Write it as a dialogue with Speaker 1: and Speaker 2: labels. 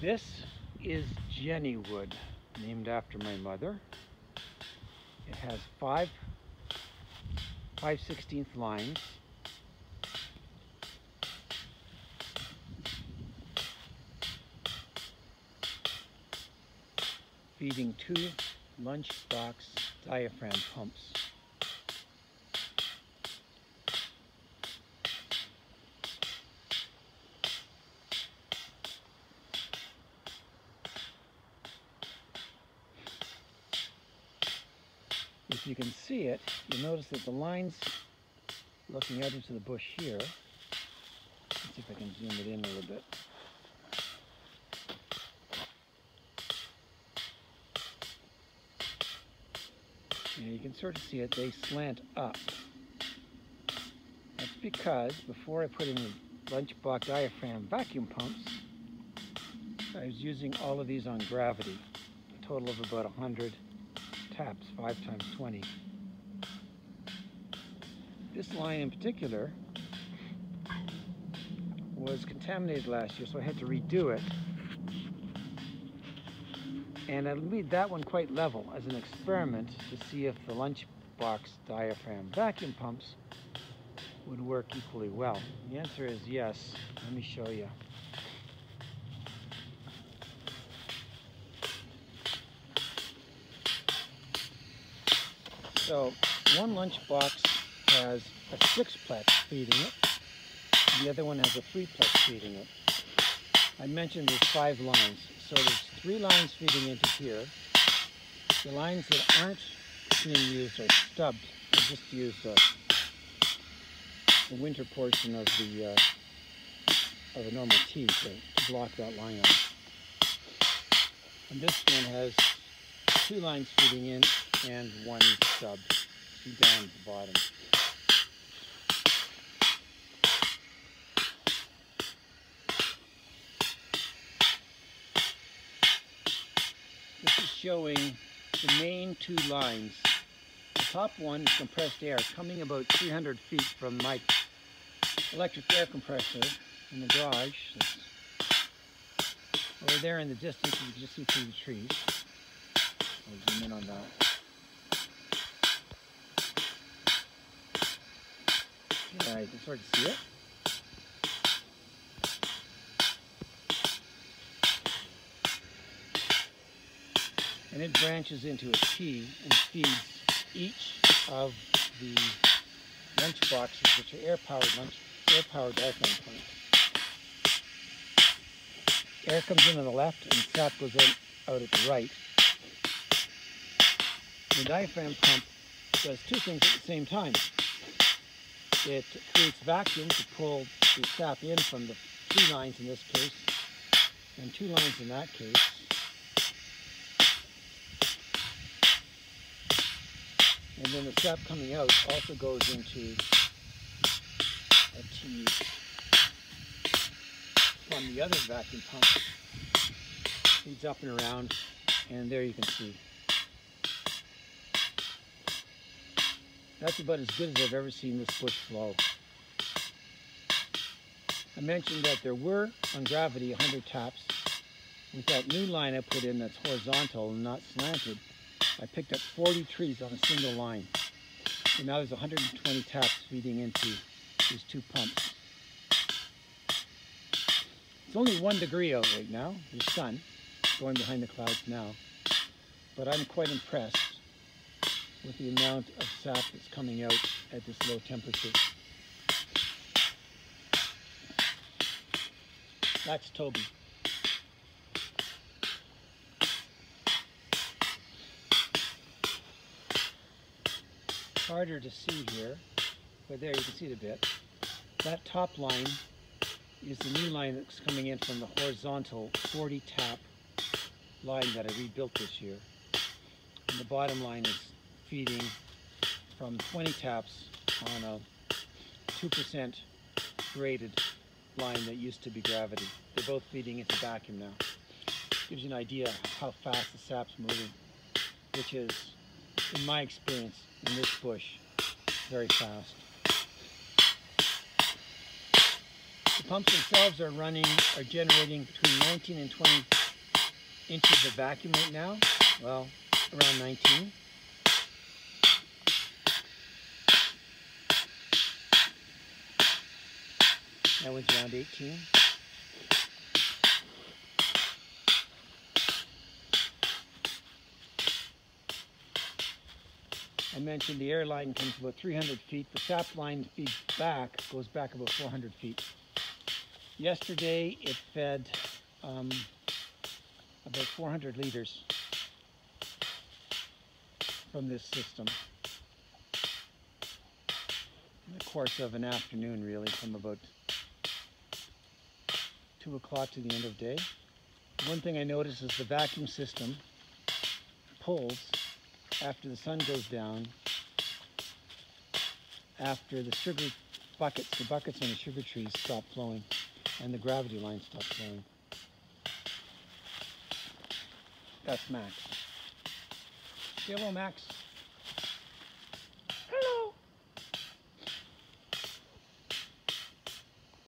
Speaker 1: This is Jenny wood, named after my mother. It has 5/16 lines. Feeding 2 Lunchbox diaphragm pumps. If you can see it, you'll notice that the lines looking out into the bush here, let's see if I can zoom it in a little bit. And you can sort of see it, they slant up. That's because before I put in the Lunchbox diaphragm vacuum pumps, I was using all of these on gravity, a total of about 100 taps, 5 times 20. This line in particular was contaminated last year, so I had to redo it. And I made that one quite level as an experiment to see if the Lunchbox diaphragm vacuum pumps would work equally well. The answer is yes. Let me show you. So one Lunchbox has a 6-plex feeding it, and the other one has a 3-plex feeding it. I mentioned there's 5 lines, so there's 3 lines feeding into here. The lines that aren't being used are stubbed. I just used the winter portion of the normal tee to block that line off. And this one has 2 lines feeding in and 1 stub. See down at the bottom. This is showing the main 2 lines. The top one is compressed air coming about 300 feet from my electric air compressor in the garage. It's over there in the distance, you can just see through the trees. I'll zoom in on that. Yeah, you can sort of see it. And it branches into a T and feeds each of the Lunchboxes, which are air-powered diaphragm pumps. Air comes in on the left and sap goes out at the right. The diaphragm pump does 2 things at the same time. It creates vacuum to pull the sap in from the 3 lines in this case, and 2 lines in that case. And then the sap coming out also goes into a tube from the other vacuum pump. Feeds up and around, and there you can see. That's about as good as I've ever seen this bush flow. I mentioned that there were, on gravity, 100 taps. With that new line I put in that's horizontal and not slanted, I picked up 40 trees on a single line. So now there's 120 taps feeding into these 2 pumps. It's only 1 degree out right now. There's sun going behind the clouds now. But I'm quite impressed with the amount of sap that's coming out at this low temperature. That's Toby. Harder to see here, but there you can see the bit. That top line is the new line that's coming in from the horizontal 40 tap line that I rebuilt this year. And the bottom line is feeding from 20 taps on a 2% graded line that used to be gravity. They're both feeding into vacuum now. Gives you an idea of how fast the sap's moving, which is, in my experience, in this bush, very fast. The The pumps themselves are generating between 19 and 20 inches of vacuum right now. Well, around 19. That one's around 18. I mentioned the air line comes about 300 feet. The sap line feeds back, goes back about 400 feet. Yesterday it fed about 400 liters from this system in the course of an afternoon, really, from about 2 o'clock to the end of the day. One thing I noticed is the vacuum system pulls after the sun goes down, after the buckets on the sugar trees stop flowing and the gravity line stops flowing. That's Max. Say hello, Max.